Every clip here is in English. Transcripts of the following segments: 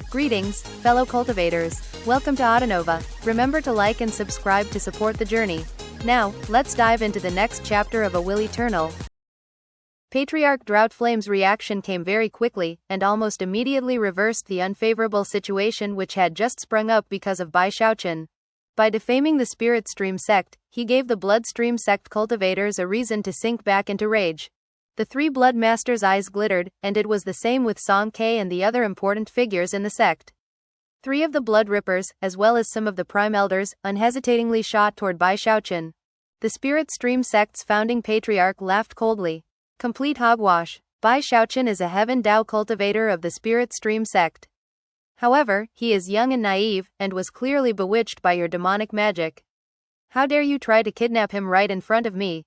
Greetings, fellow cultivators. Welcome to Autonova. Remember to like and subscribe to support the journey. Now, let's dive into the next chapter of A Will Eternal. Patriarch Droughtflame's reaction came very quickly, and almost immediately reversed the unfavorable situation which had just sprung up because of Bai Xiaochun. By defaming the Spirit Stream sect, he gave the Bloodstream sect cultivators a reason to sink back into rage. The three Blood Masters' eyes glittered, and it was the same with Song Ke and the other important figures in the sect. Three of the Blood Rippers, as well as some of the Prime Elders, unhesitatingly shot toward Bai Xiaochun. The Spirit Stream sect's founding patriarch laughed coldly. Complete hogwash. Bai Xiaochun is a Heaven Dao cultivator of the Spirit Stream sect. However, he is young and naive, and was clearly bewitched by your demonic magic. How dare you try to kidnap him right in front of me?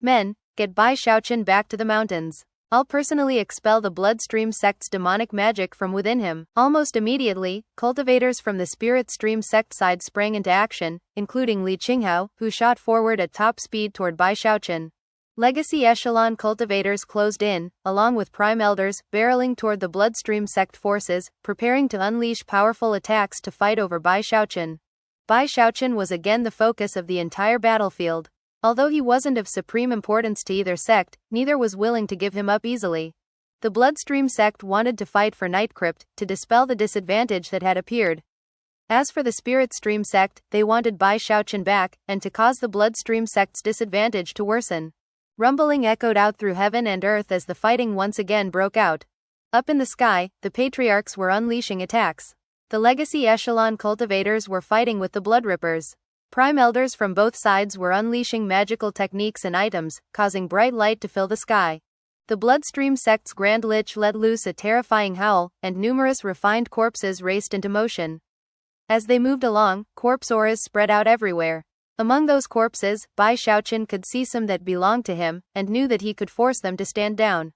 Men, get Bai Xiaochun back to the mountains. I'll personally expel the Bloodstream sect's demonic magic from within him. Almost immediately, cultivators from the Spirit Stream sect side sprang into action, including Li Qinghao, who shot forward at top speed toward Bai Xiaochun. Legacy echelon cultivators closed in, along with Prime Elders, barreling toward the Bloodstream sect forces, preparing to unleash powerful attacks to fight over Bai Xiaochun. Bai Xiaochun was again the focus of the entire battlefield. Although he wasn't of supreme importance to either sect, neither was willing to give him up easily. The Bloodstream sect wanted to fight for Nightcrypt, to dispel the disadvantage that had appeared. As for the Spirit Stream sect, they wanted Bai Xiaochun back, and to cause the Bloodstream sect's disadvantage to worsen. Rumbling echoed out through heaven and earth as the fighting once again broke out. Up in the sky, the patriarchs were unleashing attacks. The legacy echelon cultivators were fighting with the Blood Rippers. Prime Elders from both sides were unleashing magical techniques and items, causing bright light to fill the sky. The Bloodstream sect's Grand Lich let loose a terrifying howl, and numerous refined corpses raced into motion. As they moved along, corpse auras spread out everywhere. Among those corpses, Bai Xiaochun could see some that belonged to him, and knew that he could force them to stand down.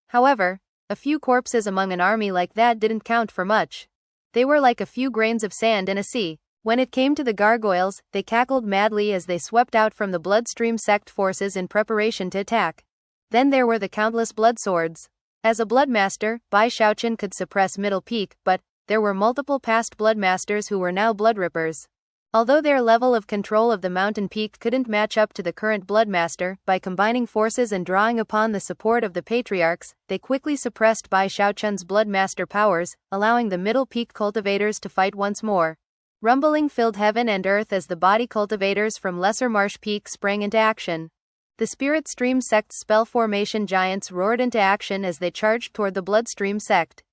However, a few corpses among an army like that didn't count for much. They were like a few grains of sand in a sea. When it came to the gargoyles, they cackled madly as they swept out from the Bloodstream sect forces in preparation to attack. Then there were the countless blood swords. As a Bloodmaster, Bai Xiaochun could suppress Middle Peak, but there were multiple past Bloodmasters who were now Blood Rippers. Although their level of control of the mountain peak couldn't match up to the current Bloodmaster, by combining forces and drawing upon the support of the patriarchs, they quickly suppressed Bai Xiaochun's Bloodmaster powers, allowing the Middle Peak cultivators to fight once more. Rumbling filled heaven and earth as the body cultivators from Lesser Marsh Peak sprang into action. The Spirit Stream sect's spell formation giants roared into action as they charged toward the Bloodstream sect.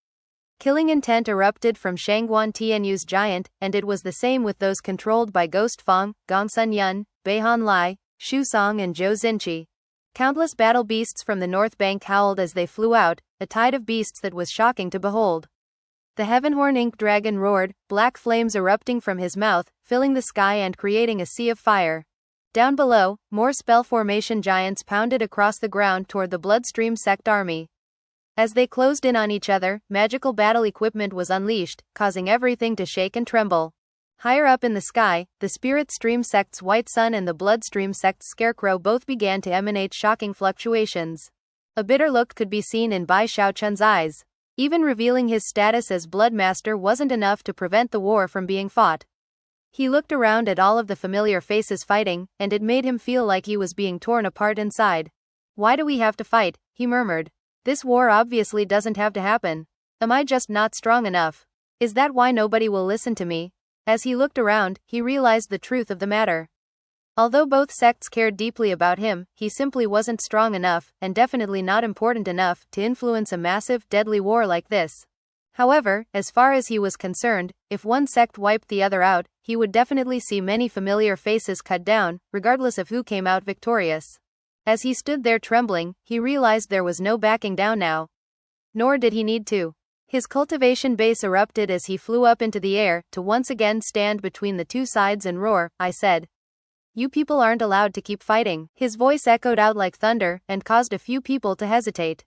Killing intent erupted from Shangguan Tianyu's giant, and it was the same with those controlled by Ghost Fong, Gongsun Yun, Beihan Lai, Shu Song and Zhou Xinqi. Countless battle beasts from the North Bank howled as they flew out, a tide of beasts that was shocking to behold. The Heavenhorn Ink Dragon roared, black flames erupting from his mouth, filling the sky and creating a sea of fire. Down below, more spell formation giants pounded across the ground toward the Bloodstream sect army. As they closed in on each other, magical battle equipment was unleashed, causing everything to shake and tremble. Higher up in the sky, the Spirit Stream sect's White Sun and the Bloodstream sect's Scarecrow both began to emanate shocking fluctuations. A bitter look could be seen in Bai Xiaochun's eyes. Even revealing his status as Bloodmaster wasn't enough to prevent the war from being fought. He looked around at all of the familiar faces fighting, and it made him feel like he was being torn apart inside. "Why do we have to fight?" he murmured. "This war obviously doesn't have to happen. Am I just not strong enough? Is that why nobody will listen to me?" As he looked around, he realized the truth of the matter. Although both sects cared deeply about him, he simply wasn't strong enough, and definitely not important enough, to influence a massive, deadly war like this. However, as far as he was concerned, if one sect wiped the other out, he would definitely see many familiar faces cut down, regardless of who came out victorious. As he stood there trembling, he realized there was no backing down now. Nor did he need to. His cultivation base erupted as he flew up into the air, to once again stand between the two sides and roar, "I said. You people aren't allowed to keep fighting." His voice echoed out like thunder, and caused a few people to hesitate.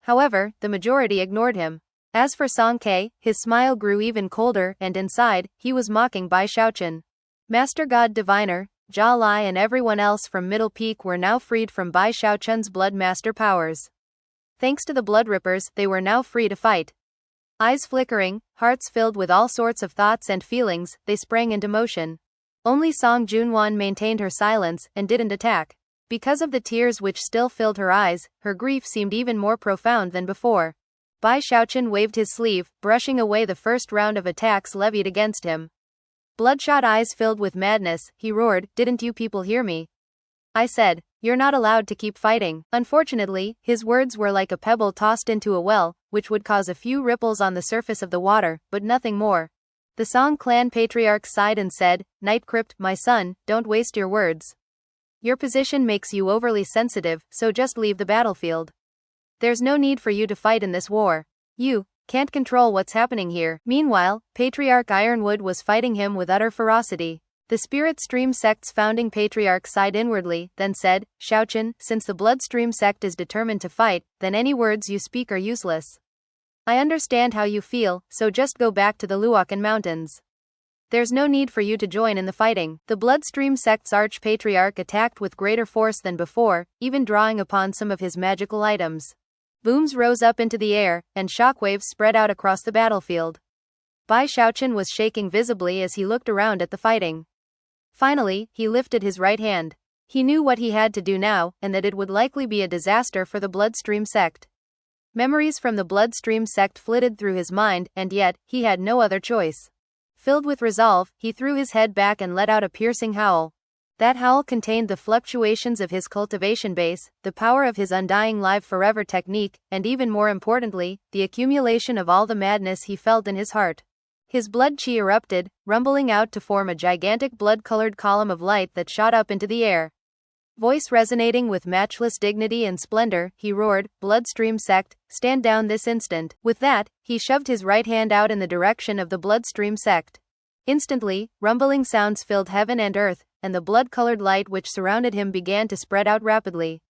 However, the majority ignored him. As for Song Ke, his smile grew even colder, and inside, he was mocking Bai Xiaochun. Master God Diviner, Jia Lai and everyone else from Middle Peak were now freed from Bai Xiaochun's Blood Master powers. Thanks to the Blood Rippers, they were now free to fight. Eyes flickering, hearts filled with all sorts of thoughts and feelings, they sprang into motion. Only Song Junwan maintained her silence and didn't attack. Because of the tears which still filled her eyes, her grief seemed even more profound than before. Bai Xiaochun waved his sleeve, brushing away the first round of attacks levied against him. Bloodshot eyes filled with madness, he roared, "Didn't you people hear me? I said, you're not allowed to keep fighting." Unfortunately, his words were like a pebble tossed into a well, which would cause a few ripples on the surface of the water, but nothing more. The Song clan patriarch sighed and said, "Nightcrypt, my son, don't waste your words. Your position makes you overly sensitive, so just leave the battlefield. There's no need for you to fight in this war. You can't control what's happening here." Meanwhile, Patriarch Ironwood was fighting him with utter ferocity. The Spirit Stream sect's founding patriarch sighed inwardly, then said, "Xiaochun, since the Bloodstream sect is determined to fight, then any words you speak are useless. I understand how you feel, so just go back to the Luokan Mountains. There's no need for you to join in the fighting." The Bloodstream sect's arch-patriarch attacked with greater force than before, even drawing upon some of his magical items. Booms rose up into the air, and shockwaves spread out across the battlefield. Bai Xiaochun was shaking visibly as he looked around at the fighting. Finally, he lifted his right hand. He knew what he had to do now, and that it would likely be a disaster for the Bloodstream sect. Memories from the Bloodstream sect flitted through his mind, and yet, he had no other choice. Filled with resolve, he threw his head back and let out a piercing howl. That howl contained the fluctuations of his cultivation base, the power of his undying live forever technique, and even more importantly, the accumulation of all the madness he felt in his heart. His blood chi erupted, rumbling out to form a gigantic blood-colored column of light that shot up into the air. Voice resonating with matchless dignity and splendor, he roared, "Bloodstream sect, stand down this instant." With that, he shoved his right hand out in the direction of the Bloodstream sect. Instantly, rumbling sounds filled heaven and earth, and the blood-colored light which surrounded him began to spread out rapidly.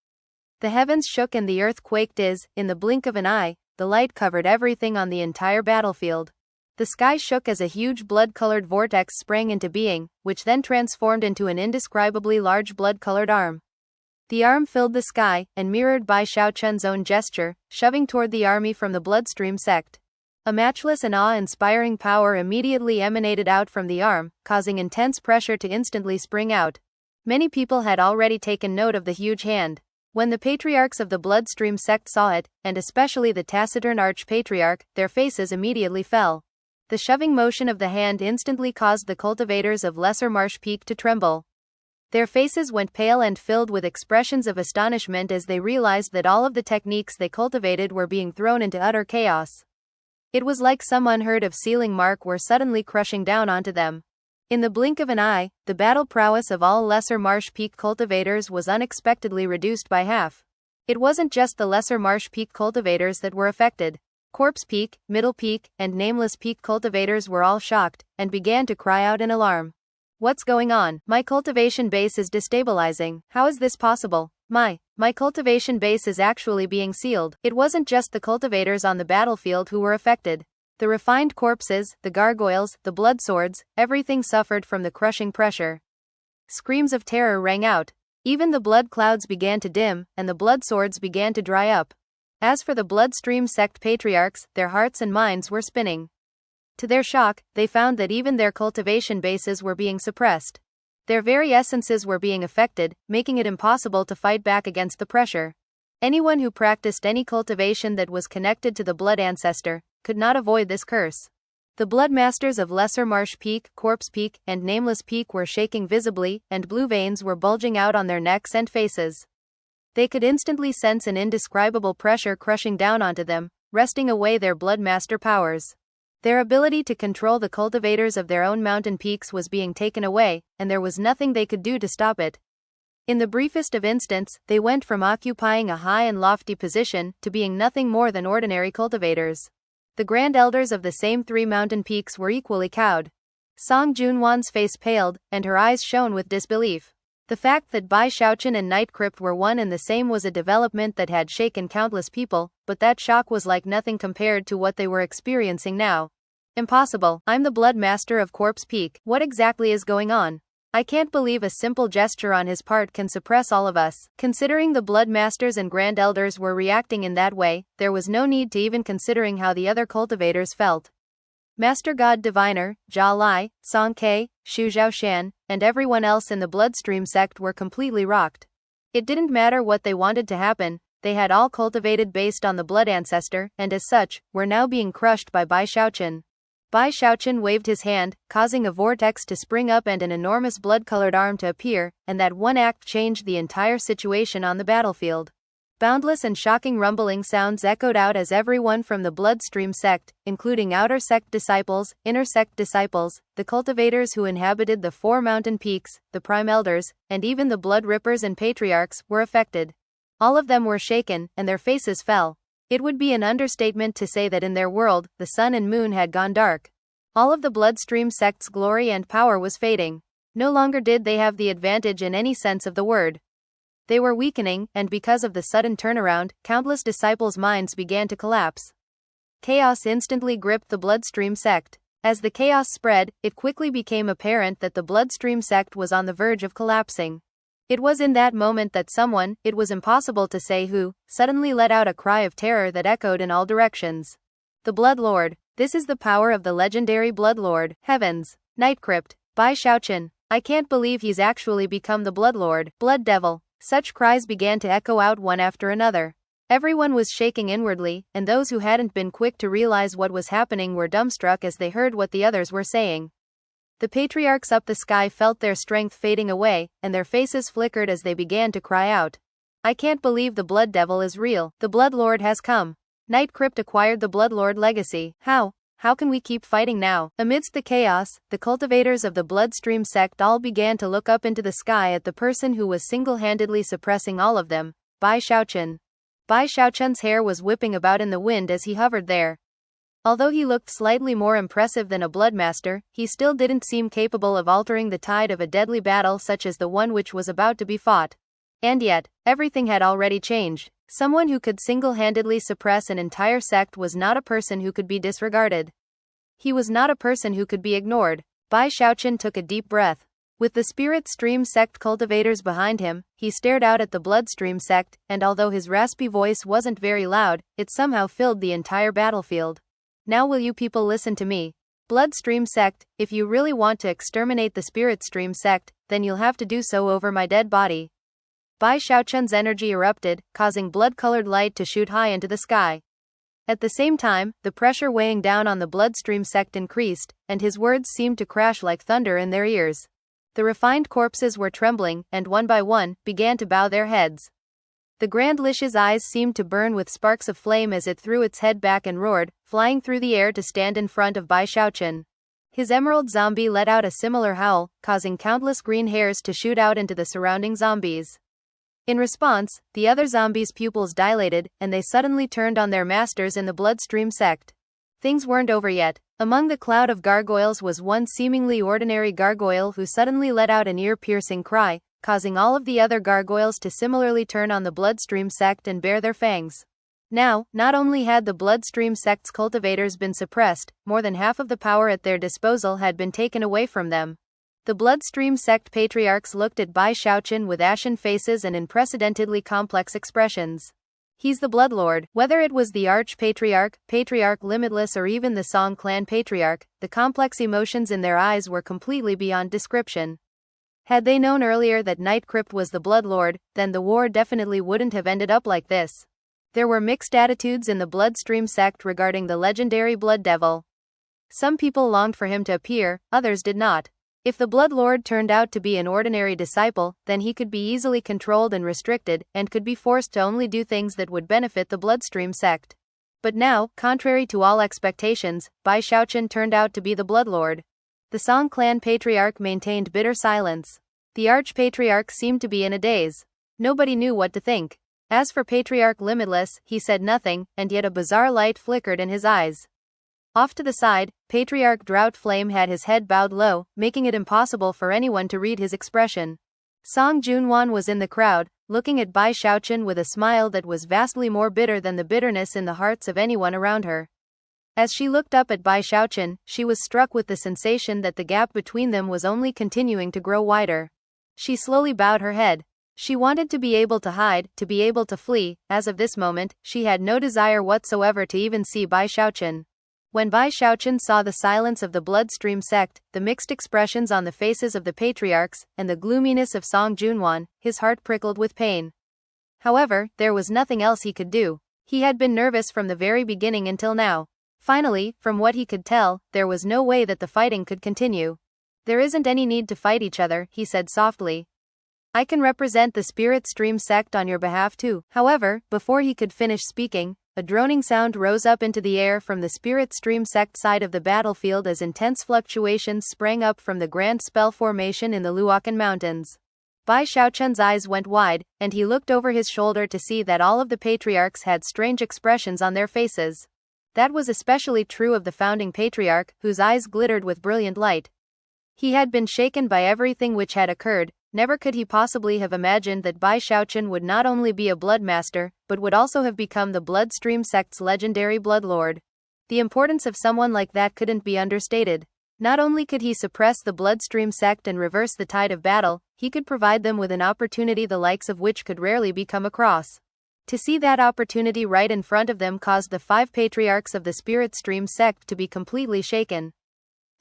The heavens shook and the earth quaked as, in the blink of an eye, the light covered everything on the entire battlefield. The sky shook as a huge blood-colored vortex sprang into being, which then transformed into an indescribably large blood-colored arm. The arm filled the sky, and mirrored Bai Xiaochun's own gesture, shoving toward the army from the Bloodstream sect. A matchless and awe-inspiring power immediately emanated out from the arm, causing intense pressure to instantly spring out. Many people had already taken note of the huge hand. When the patriarchs of the Bloodstream sect saw it, and especially the taciturn arch-patriarch, their faces immediately fell. The shoving motion of the hand instantly caused the cultivators of Lesser Marsh Peak to tremble. Their faces went pale and filled with expressions of astonishment as they realized that all of the techniques they cultivated were being thrown into utter chaos. It was like some unheard of ceiling mark were suddenly crushing down onto them. In the blink of an eye, the battle prowess of all Lesser Marsh Peak cultivators was unexpectedly reduced by half. It wasn't just the Lesser Marsh Peak cultivators that were affected. Corpse Peak, Middle Peak, and Nameless Peak cultivators were all shocked, and began to cry out in alarm. "What's going on? My cultivation base is destabilizing. How is this possible? My cultivation base is actually being sealed." It wasn't just the cultivators on the battlefield who were affected. The refined corpses, the gargoyles, the blood swords, everything suffered from the crushing pressure. Screams of terror rang out. Even the blood clouds began to dim, and the blood swords began to dry up. As for the Bloodstream sect patriarchs, their hearts and minds were spinning. To their shock, they found that even their cultivation bases were being suppressed. Their very essences were being affected, making it impossible to fight back against the pressure. Anyone who practiced any cultivation that was connected to the blood ancestor could not avoid this curse. The blood masters of Lesser Marsh Peak, Corpse Peak, and Nameless Peak were shaking visibly, and blue veins were bulging out on their necks and faces. They could instantly sense an indescribable pressure crushing down onto them, wresting away their blood master powers. Their ability to control the cultivators of their own mountain peaks was being taken away, and there was nothing they could do to stop it. In the briefest of instants, they went from occupying a high and lofty position to being nothing more than ordinary cultivators. The grand elders of the same three mountain peaks were equally cowed. Song Junwan's face paled, and her eyes shone with disbelief. The fact that Bai Xiaochun and Nightcrypt were one and the same was a development that had shaken countless people, but that shock was like nothing compared to what they were experiencing now. "Impossible, I'm the Blood Master of Corpse Peak. What exactly is going on? I can't believe a simple gesture on his part can suppress all of us. Considering the Blood Masters and Grand Elders were reacting in that way, there was no need to even considering how the other cultivators felt. Master God Diviner, Jia Lai, Song Ke, Xu Zhaoshan, and everyone else in the Bloodstream sect were completely rocked. It didn't matter what they wanted to happen, they had all cultivated based on the Blood Ancestor, and as such, were now being crushed by Bai Xiaochun. Bai Xiaochun waved his hand, causing a vortex to spring up and an enormous blood-colored arm to appear, and that one act changed the entire situation on the battlefield. Boundless and shocking rumbling sounds echoed out as everyone from the Bloodstream sect, including outer sect disciples, inner sect disciples, the cultivators who inhabited the 4 mountain peaks, the Prime Elders, and even the Blood Rippers and Patriarchs, were affected. All of them were shaken, and their faces fell. It would be an understatement to say that in their world, the sun and moon had gone dark. All of the Bloodstream sect's glory and power was fading. No longer did they have the advantage in any sense of the word. They were weakening, and because of the sudden turnaround, countless disciples' minds began to collapse. Chaos instantly gripped the Bloodstream sect. As the chaos spread, it quickly became apparent that the Bloodstream sect was on the verge of collapsing. It was in that moment that someone, it was impossible to say who, suddenly let out a cry of terror that echoed in all directions. The Blood Lord. This is the power of the legendary Blood Lord. Heavens. Night Crypt. Bai Xiaochun. I can't believe he's actually become the Blood Lord. Blood Devil. Such cries began to echo out one after another. Everyone was shaking inwardly, and those who hadn't been quick to realize what was happening were dumbstruck as they heard what the others were saying. The patriarchs up the sky felt their strength fading away, and their faces flickered as they began to cry out. I can't believe the Blood Devil is real. The Blood Lord has come. Night Crypt acquired the Blood Lord legacy. How? How can we keep fighting now? Amidst the chaos, the cultivators of the Bloodstream sect all began to look up into the sky at the person who was single-handedly suppressing all of them, Bai Xiaochun. Bai Xiaochun's hair was whipping about in the wind as he hovered there. Although he looked slightly more impressive than a Bloodmaster, he still didn't seem capable of altering the tide of a deadly battle such as the one which was about to be fought. And yet, everything had already changed. Someone who could single-handedly suppress an entire sect was not a person who could be disregarded. He was not a person who could be ignored. Bai Xiaochun took a deep breath. With the Spirit Stream sect cultivators behind him, he stared out at the Bloodstream sect, and although his raspy voice wasn't very loud, it somehow filled the entire battlefield. Now will you people listen to me? Bloodstream sect, if you really want to exterminate the Spirit Stream sect, then you'll have to do so over my dead body. Bai Xiaochun's energy erupted, causing blood-colored light to shoot high into the sky. At the same time, the pressure weighing down on the Bloodstream sect increased, and his words seemed to crash like thunder in their ears. The refined corpses were trembling, and one by one, began to bow their heads. The Grand Lish's eyes seemed to burn with sparks of flame as it threw its head back and roared, flying through the air to stand in front of Bai Xiaochun. His emerald zombie let out a similar howl, causing countless green hairs to shoot out into the surrounding zombies. In response, the other zombies' pupils dilated, and they suddenly turned on their masters in the Bloodstream sect. Things weren't over yet. Among the cloud of gargoyles was one seemingly ordinary gargoyle who suddenly let out an ear-piercing cry, causing all of the other gargoyles to similarly turn on the Bloodstream sect and bare their fangs. Now, not only had the Bloodstream sect's cultivators been suppressed, more than half of the power at their disposal had been taken away from them. The Bloodstream sect patriarchs looked at Bai Xiaochun with ashen faces and unprecedentedly complex expressions. He's the Bloodlord. Whether it was the Arch-Patriarch, Patriarch Limitless or even the Song Clan Patriarch, the complex emotions in their eyes were completely beyond description. Had they known earlier that Night Crypt was the Bloodlord, then the war definitely wouldn't have ended up like this. There were mixed attitudes in the Bloodstream sect regarding the legendary Blood Devil. Some people longed for him to appear, others did not. If the Bloodlord turned out to be an ordinary disciple, then he could be easily controlled and restricted, and could be forced to only do things that would benefit the Bloodstream sect. But now, contrary to all expectations, Bai Xiaochun turned out to be the Bloodlord. The Song Clan Patriarch maintained bitter silence. The Arch-Patriarch seemed to be in a daze. Nobody knew what to think. As for Patriarch Limitless, he said nothing, and yet a bizarre light flickered in his eyes. Off to the side, Patriarch Droughtflame had his head bowed low, making it impossible for anyone to read his expression. Song Junwan was in the crowd, looking at Bai Xiaochun with a smile that was vastly more bitter than the bitterness in the hearts of anyone around her. As she looked up at Bai Xiaochun, she was struck with the sensation that the gap between them was only continuing to grow wider. She slowly bowed her head. She wanted to be able to hide, to be able to flee. As of this moment, she had no desire whatsoever to even see Bai Xiaochun. When Bai Xiaochun saw the silence of the bloodstream sect, the mixed expressions on the faces of the patriarchs, and the gloominess of Song Junwan, his heart prickled with pain. However, there was nothing else he could do. He had been nervous from the very beginning until now. Finally, from what he could tell, there was no way that the fighting could continue. There isn't any need to fight each other, he said softly. I can represent the spirit stream sect on your behalf too. However, before he could finish speaking, a droning sound rose up into the air from the spirit stream sect side of the battlefield as intense fluctuations sprang up from the grand spell formation in the Luokan Mountains. Bai Xiaochun's eyes went wide, and he looked over his shoulder to see that all of the patriarchs had strange expressions on their faces. That was especially true of the founding patriarch, whose eyes glittered with brilliant light. He had been shaken by everything which had occurred. Never could he possibly have imagined that Bai Xiaochun would not only be a bloodmaster, but would also have become the bloodstream sect's legendary bloodlord. The importance of someone like that couldn't be understated. Not only could he suppress the bloodstream sect and reverse the tide of battle, he could provide them with an opportunity the likes of which could rarely be come across. To see that opportunity right in front of them caused the 5 patriarchs of the spirit stream sect to be completely shaken.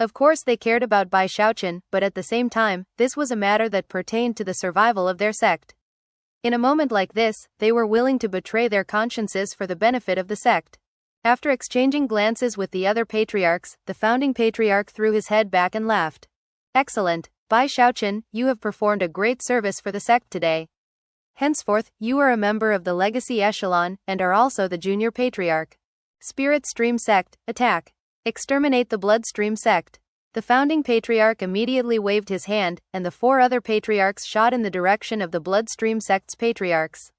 Of course they cared about Bai Xiaochun, but at the same time, this was a matter that pertained to the survival of their sect. In a moment like this, they were willing to betray their consciences for the benefit of the sect. After exchanging glances with the other patriarchs, the founding patriarch threw his head back and laughed. Excellent, Bai Xiaochun, you have performed a great service for the sect today. Henceforth, you are a member of the legacy echelon, and are also the junior patriarch. Spirit Stream Sect, attack. Exterminate the bloodstream sect. The founding patriarch immediately waved his hand, and the 4 other patriarchs shot in the direction of the bloodstream sect's patriarchs.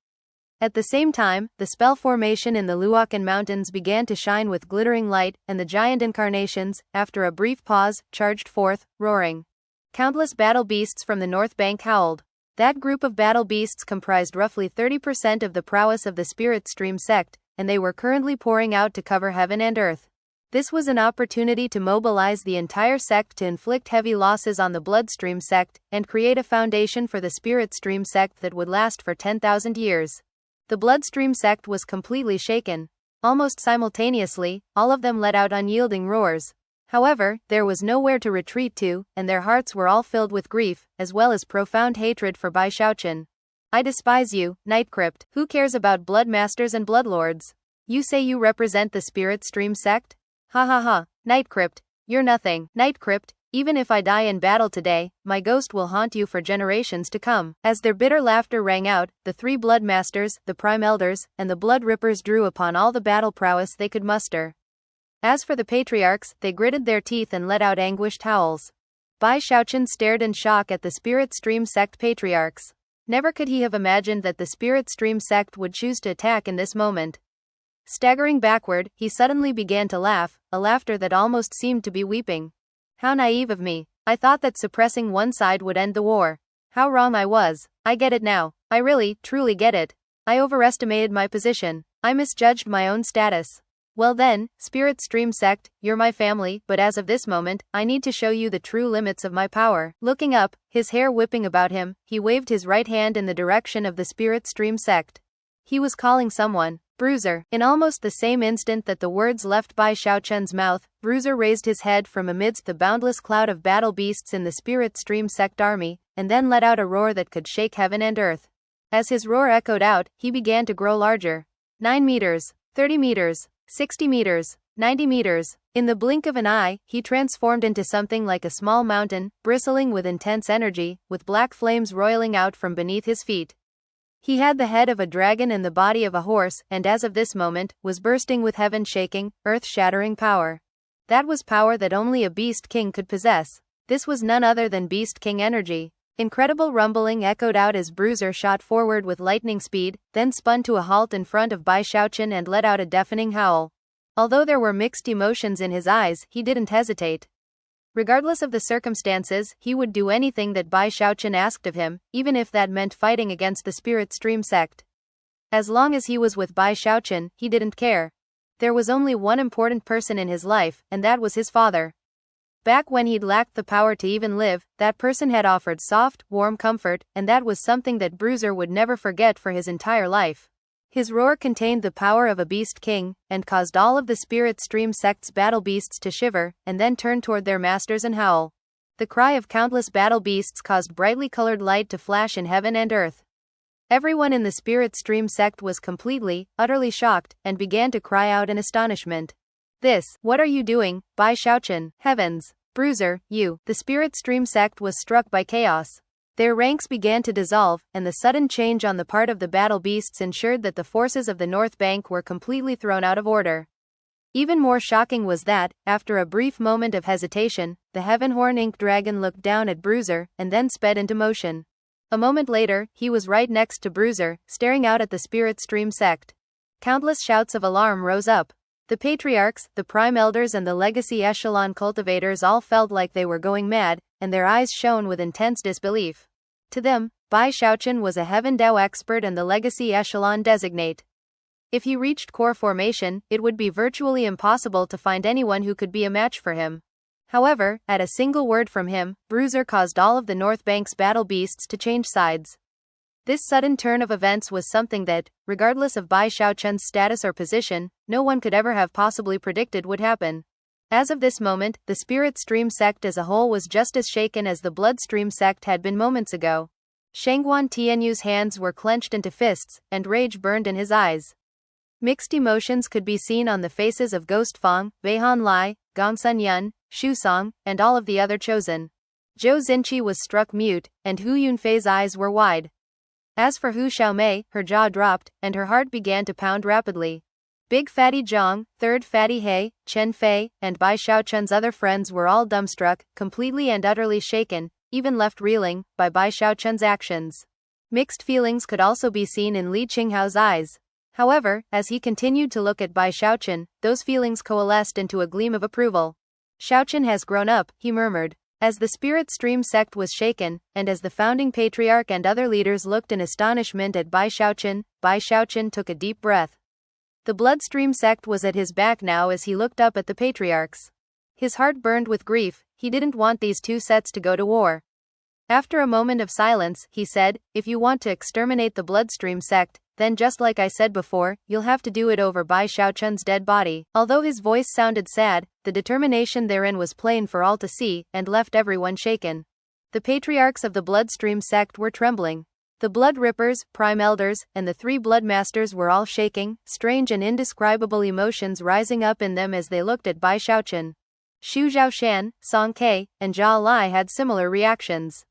At the same time, the spell formation in the Luokan Mountains began to shine with glittering light, and the giant incarnations, after a brief pause, charged forth, roaring. Countless battle beasts from the north bank howled. That group of battle beasts comprised roughly 30% of the prowess of the spirit stream sect, and they were currently pouring out to cover heaven and earth. This was an opportunity to mobilize the entire sect to inflict heavy losses on the bloodstream sect, and create a foundation for the spirit stream sect that would last for 10,000 years. The bloodstream sect was completely shaken. Almost simultaneously, all of them let out unyielding roars. However, there was nowhere to retreat to, and their hearts were all filled with grief, as well as profound hatred for Bai Xiaochun. I despise you, Night Crypt. Who cares about bloodmasters and bloodlords? You say you represent the spirit stream sect? Ha ha ha, Night Crypt, you're nothing. Night Crypt, even if I die in battle today, my ghost will haunt you for generations to come. As their bitter laughter rang out, the 3 bloodmasters, the prime elders, and the blood rippers drew upon all the battle prowess they could muster. As for the patriarchs, they gritted their teeth and let out anguished howls. Bai Xiaochun stared in shock at the spirit stream sect patriarchs. Never could he have imagined that the spirit stream sect would choose to attack in this moment. Staggering backward, he suddenly began to laugh, a laughter that almost seemed to be weeping. How naive of me. I thought that suppressing one side would end the war. How wrong I was. I get it now. I really, truly get it. I overestimated my position. I misjudged my own status. Well then, Spirit Stream Sect, you're my family, but as of this moment, I need to show you the true limits of my power. Looking up, his hair whipping about him, he waved his right hand in the direction of the Spirit Stream Sect. He was calling someone. Bruiser. In almost the same instant that the words left Bai Xiaochun's mouth, Bruiser raised his head from amidst the boundless cloud of battle beasts in the Spirit Stream Sect army, and then let out a roar that could shake heaven and earth. As his roar echoed out, he began to grow larger. 9 meters, 30 meters, 60 meters, 90 meters. In the blink of an eye, he transformed into something like a small mountain, bristling with intense energy, with black flames roiling out from beneath his feet. He had the head of a dragon and the body of a horse, and as of this moment, was bursting with heaven-shaking, earth-shattering power. That was power that only a Beast King could possess. This was none other than Beast King energy. Incredible rumbling echoed out as Bruiser shot forward with lightning speed, then spun to a halt in front of Bai Xiaochun and let out a deafening howl. Although there were mixed emotions in his eyes, he didn't hesitate. Regardless of the circumstances, he would do anything that Bai Xiaochun asked of him, even if that meant fighting against the Spirit Stream Sect. As long as he was with Bai Xiaochun, he didn't care. There was only one important person in his life, and that was his father. Back when he'd lacked the power to even live, that person had offered soft, warm comfort, and that was something that Bruiser would never forget for his entire life. His roar contained the power of a beast king, and caused all of the Spirit Stream sect's battle beasts to shiver, and then turn toward their masters and howl. The cry of countless battle beasts caused brightly colored light to flash in heaven and earth. Everyone in the Spirit Stream sect was completely, utterly shocked, and began to cry out in astonishment. What are you doing, Bai Xiaochun? Heavens! Bruiser, you! The Spirit Stream sect was struck by chaos. Their ranks began to dissolve, and the sudden change on the part of the battle beasts ensured that the forces of the North Bank were completely thrown out of order. Even more shocking was that, after a brief moment of hesitation, the Heavenhorn Ink Dragon looked down at Bruiser, and then sped into motion. A moment later, he was right next to Bruiser, staring out at the Spirit Stream sect. Countless shouts of alarm rose up. The patriarchs, the prime elders and the legacy echelon cultivators all felt like they were going mad, and their eyes shone with intense disbelief. To them, Bai Xiaochun was a Heaven Dao expert and the legacy echelon designate. If he reached core formation, it would be virtually impossible to find anyone who could be a match for him. However, at a single word from him, Bruiser caused all of the North Bank's battle beasts to change sides. This sudden turn of events was something that, regardless of Bai Xiaochun's status or position, no one could ever have possibly predicted would happen. As of this moment, the Spirit Stream sect as a whole was just as shaken as the Bloodstream sect had been moments ago. Shangguan Tianyu's hands were clenched into fists, and rage burned in his eyes. Mixed emotions could be seen on the faces of Ghost Fang, Weihan Lai, Gongsun Yun, Shu Song, and all of the other chosen. Zhou Xinqi was struck mute, and Hu Yunfei's eyes were wide. As for Hu Xiaomei, her jaw dropped, and her heart began to pound rapidly. Big Fatty Zhang, Third Fatty He, Chen Fei, and Bai Xiaochun's other friends were all dumbstruck, completely and utterly shaken, even left reeling, by Bai Xiaochun's actions. Mixed feelings could also be seen in Li Qinghao's eyes. However, as he continued to look at Bai Xiaochun, those feelings coalesced into a gleam of approval. Xiaochun has grown up, he murmured. As the Spirit Stream sect was shaken, and as the founding patriarch and other leaders looked in astonishment at Bai Xiaochun took a deep breath. The Bloodstream sect was at his back now as he looked up at the patriarchs. His heart burned with grief, he didn't want these two sets to go to war. After a moment of silence, he said, if you want to exterminate the Bloodstream sect, then just like I said before, you'll have to do it over Bai Xiaochun's dead body. Although his voice sounded sad, the determination therein was plain for all to see, and left everyone shaken. The patriarchs of the Bloodstream sect were trembling. The Blood Rippers, Prime Elders, and the three Blood Masters were all shaking, strange and indescribable emotions rising up in them as they looked at Bai Xiaochun. Xu Zhaoshan, Song Ke, and Zhao Lai had similar reactions.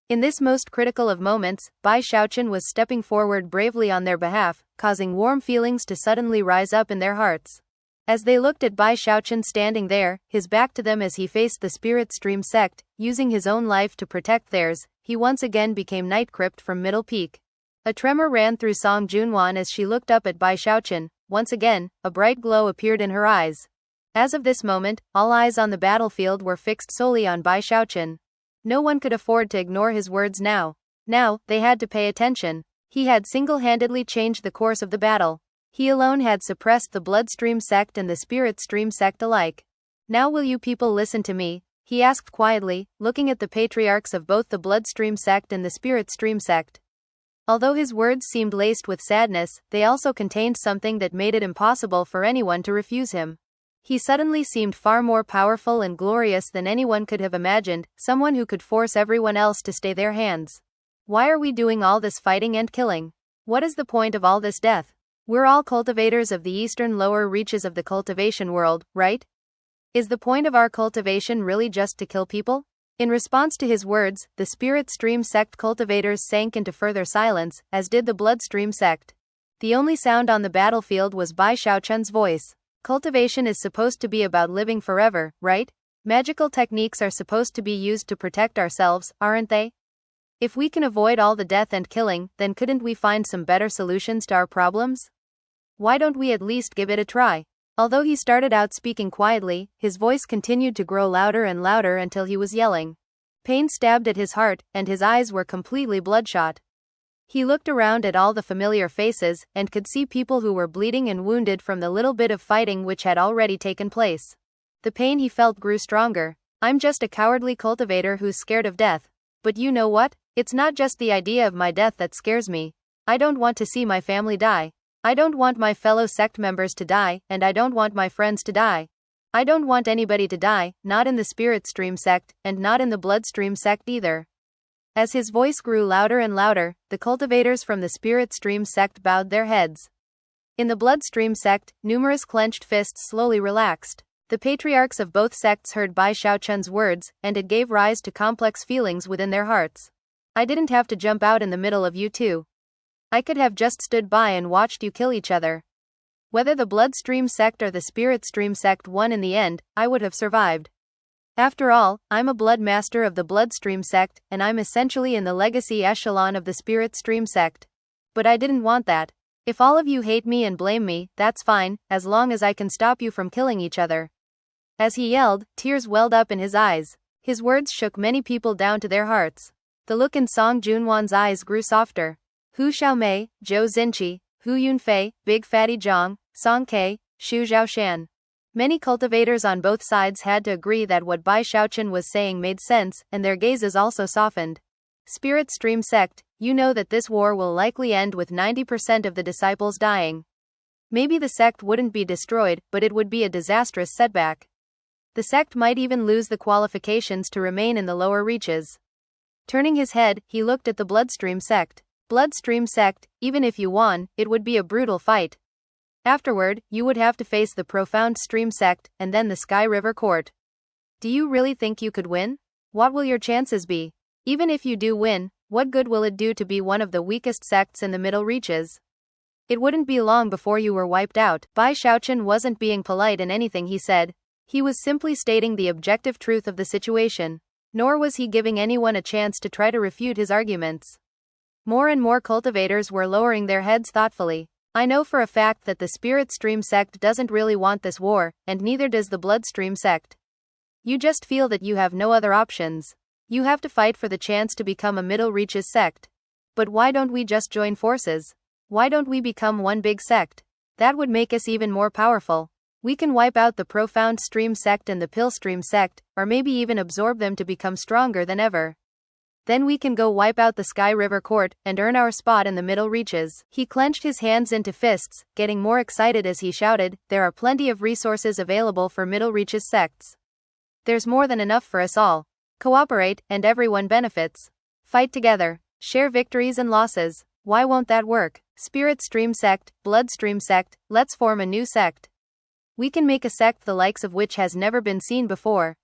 In this most critical of moments, Bai Xiaochun was stepping forward bravely on their behalf, causing warm feelings to suddenly rise up in their hearts. As they looked at Bai Xiaochun standing there, his back to them as he faced the Spirit Stream sect, using his own life to protect theirs, he once again became Night Crypt from Middle Peak. A tremor ran through Song Junwan as she looked up at Bai Xiaochun. Once again, a bright glow appeared in her eyes. As of this moment, all eyes on the battlefield were fixed solely on Bai Xiaochun. No one could afford to ignore his words now. Now, they had to pay attention. He had single-handedly changed the course of the battle. He alone had suppressed the Bloodstream sect and the Spirit Stream sect alike. Now will you people listen to me? He asked quietly, looking at the patriarchs of both the Bloodstream sect and the Spirit Stream sect. Although his words seemed laced with sadness, they also contained something that made it impossible for anyone to refuse him. He suddenly seemed far more powerful and glorious than anyone could have imagined, someone who could force everyone else to stay their hands. Why are we doing all this fighting and killing? What is the point of all this death? We're all cultivators of the eastern lower reaches of the cultivation world, right? Is the point of our cultivation really just to kill people? In response to his words, the Spirit Stream sect cultivators sank into further silence, as did the Bloodstream sect. The only sound on the battlefield was Bai Xiaochun's voice. Cultivation is supposed to be about living forever, right? Magical techniques are supposed to be used to protect ourselves, aren't they? If we can avoid all the death and killing, then couldn't we find some better solutions to our problems? Why don't we at least give it a try? Although he started out speaking quietly, his voice continued to grow louder and louder until he was yelling. Pain stabbed at his heart, and his eyes were completely bloodshot. He looked around at all the familiar faces, and could see people who were bleeding and wounded from the little bit of fighting which had already taken place. The pain he felt grew stronger. I'm just a cowardly cultivator who's scared of death. But you know what? It's not just the idea of my death that scares me. I don't want to see my family die. I don't want my fellow sect members to die, and I don't want my friends to die. I don't want anybody to die, not in the Spirit Stream sect, and not in the Bloodstream sect either. As his voice grew louder and louder, the cultivators from the Spirit Stream sect bowed their heads. In the Bloodstream sect, numerous clenched fists slowly relaxed. The patriarchs of both sects heard Bai Xiaochun's words, and it gave rise to complex feelings within their hearts. I didn't have to jump out in the middle of you two. I could have just stood by and watched you kill each other. Whether the Bloodstream sect or the Spirit Stream sect won in the end, I would have survived. After all, I'm a blood master of the Bloodstream sect, and I'm essentially in the legacy echelon of the Spirit Stream sect. But I didn't want that. If all of you hate me and blame me, that's fine, as long as I can stop you from killing each other. As he yelled, tears welled up in his eyes. His words shook many people down to their hearts. The look in Song Junwan's eyes grew softer. Hu Xiaomei, Zhou Xinqi, Hu Yunfei, Big Fatty Zhang, Song Ke, Xu Zhaoshan. Many cultivators on both sides had to agree that what Bai Xiaochun was saying made sense, and their gazes also softened. Spirit Stream sect, you know that this war will likely end with 90% of the disciples dying. Maybe the sect wouldn't be destroyed, but it would be a disastrous setback. The sect might even lose the qualifications to remain in the lower reaches. Turning his head, he looked at the Bloodstream sect. Bloodstream sect, even if you won, it would be a brutal fight. Afterward, you would have to face the Profound Stream sect, and then the Sky River Court. Do you really think you could win? What will your chances be? Even if you do win, what good will it do to be one of the weakest sects in the middle reaches? It wouldn't be long before you were wiped out. Bai Xiaochun wasn't being polite in anything he said. He was simply stating the objective truth of the situation. Nor was he giving anyone a chance to try to refute his arguments. More and more cultivators were lowering their heads thoughtfully. I know for a fact that the Spirit Stream sect doesn't really want this war, and neither does the Bloodstream sect. You just feel that you have no other options. You have to fight for the chance to become a middle reaches sect. But why don't we just join forces? Why don't we become one big sect? That would make us even more powerful. We can wipe out the Profound Stream sect and the Pillstream sect, or maybe even absorb them to become stronger than ever. Then we can go wipe out the Sky River Court, and earn our spot in the middle reaches. He clenched his hands into fists, getting more excited as he shouted, there are plenty of resources available for middle reaches sects. There's more than enough for us all. Cooperate, and everyone benefits. Fight together. Share victories and losses. Why won't that work? Spirit Stream sect, Bloodstream sect, let's form a new sect. We can make a sect the likes of which has never been seen before.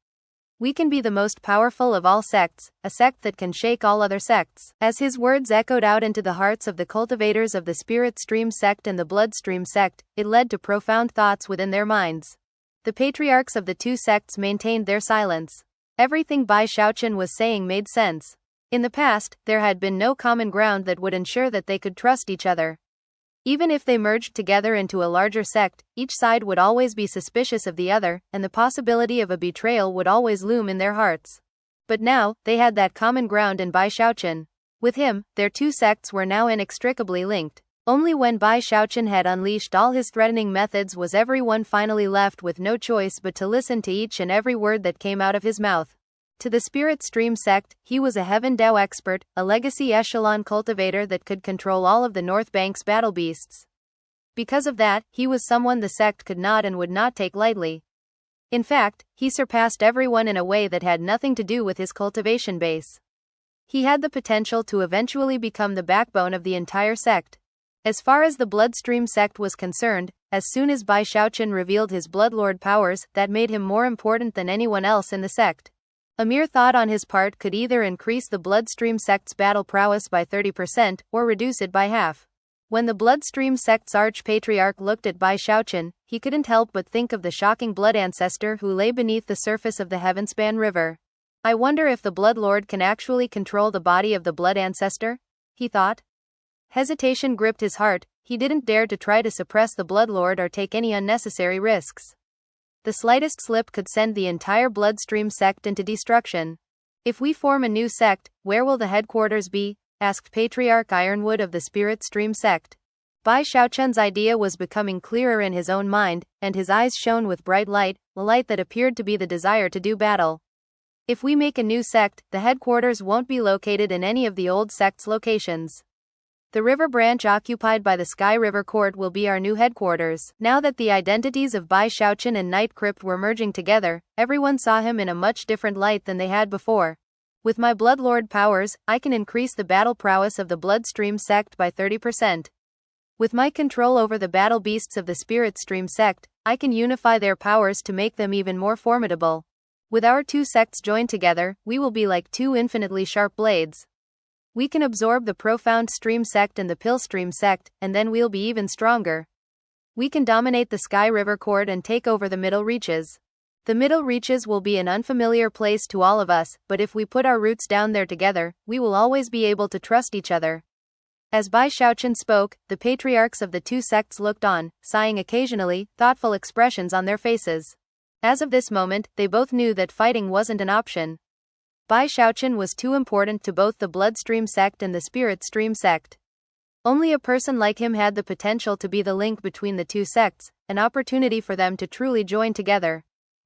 We can be the most powerful of all sects, a sect that can shake all other sects. As his words echoed out into the hearts of the cultivators of the Spirit Stream sect and the Bloodstream sect, it led to profound thoughts within their minds. The patriarchs of the two sects maintained their silence. Everything Bai Xiaochun was saying made sense. In the past, there had been no common ground that would ensure that they could trust each other. Even if they merged together into a larger sect, each side would always be suspicious of the other, and the possibility of a betrayal would always loom in their hearts. But now, they had that common ground in Bai Xiaochun. With him, their two sects were now inextricably linked. Only when Bai Xiaochun had unleashed all his threatening methods was everyone finally left with no choice but to listen to each and every word that came out of his mouth. To the Spirit Stream sect, he was a Heaven Dao expert, a legacy echelon cultivator that could control all of the North Bank's battle beasts. Because of that, he was someone the sect could not and would not take lightly. In fact, he surpassed everyone in a way that had nothing to do with his cultivation base. He had the potential to eventually become the backbone of the entire sect. As far as the Bloodstream sect was concerned, as soon as Bai Xiaochun revealed his Bloodlord powers, that made him more important than anyone else in the sect. A mere thought on his part could either increase the Bloodstream sect's battle prowess by 30%, or reduce it by half. When the Bloodstream sect's arch-patriarch looked at Bai Xiaochun, he couldn't help but think of the shocking blood ancestor who lay beneath the surface of the Heavenspan River. I wonder if the Bloodlord can actually control the body of the blood ancestor? He thought. Hesitation gripped his heart. He didn't dare to try to suppress the Bloodlord or take any unnecessary risks. The slightest slip could send the entire Bloodstream sect into destruction. If we form a new sect, where will the headquarters be? asked Patriarch Ironwood of the Spirit Stream sect. Bai Xiaochun's idea was becoming clearer in his own mind, and his eyes shone with bright light, a light that appeared to be the desire to do battle. If we make a new sect, the headquarters won't be located in any of the old sect's locations. The river branch occupied by the Sky River Court will be our new headquarters. Now that the identities of Bai Xiaochun and Night Crypt were merging together, everyone saw him in a much different light than they had before. With my Bloodlord powers, I can increase the battle prowess of the Bloodstream sect by 30%. With my control over the battle beasts of the Spirit Stream sect, I can unify their powers to make them even more formidable. With our two sects joined together, we will be like two infinitely sharp blades. We can absorb the Profound Stream sect and the Pill Stream sect, and then we'll be even stronger. We can dominate the Sky River Court and take over the Middle Reaches. The Middle Reaches will be an unfamiliar place to all of us, but if we put our roots down there together, we will always be able to trust each other. As Bai Xiaochun spoke, the patriarchs of the two sects looked on, sighing occasionally, thoughtful expressions on their faces. As of this moment, they both knew that fighting wasn't an option. Bai Xiaochun was too important to both the Bloodstream sect and the Spirit Stream sect. Only a person like him had the potential to be the link between the two sects, an opportunity for them to truly join together.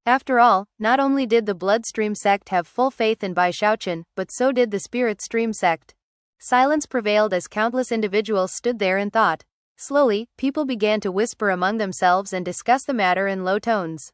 After all, not only did the Bloodstream sect have full faith in Bai Xiaochun, but so did the Spirit Stream sect. Silence prevailed as countless individuals stood there in thought. Slowly, people began to whisper among themselves and discuss the matter in low tones.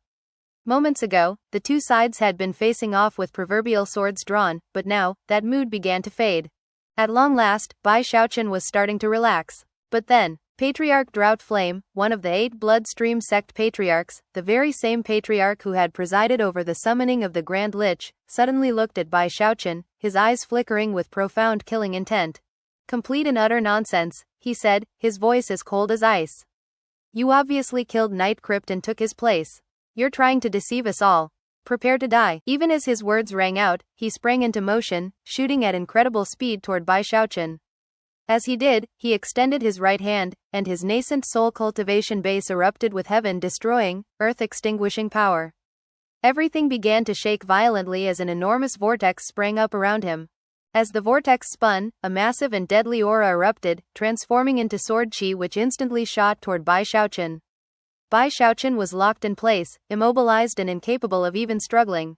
Moments ago, the two sides had been facing off with proverbial swords drawn, but now, that mood began to fade. At long last, Bai Xiaochun was starting to relax. But then, Patriarch Droughtflame, one of the 8 Bloodstream sect patriarchs, the very same patriarch who had presided over the summoning of the Grand Lich, suddenly looked at Bai Xiaochun, his eyes flickering with profound killing intent. Complete and utter nonsense, he said, his voice as cold as ice. You obviously killed Night Crypt and took his place. You're trying to deceive us all. Prepare to die. Even as his words rang out, he sprang into motion, shooting at incredible speed toward Bai Xiaochun. As he did, he extended his right hand, and his nascent soul cultivation base erupted with heaven-destroying, earth-extinguishing power. Everything began to shake violently as an enormous vortex sprang up around him. As the vortex spun, a massive and deadly aura erupted, transforming into sword chi which instantly shot toward Bai Xiaochun. Bai Xiaochun was locked in place, immobilized and incapable of even struggling.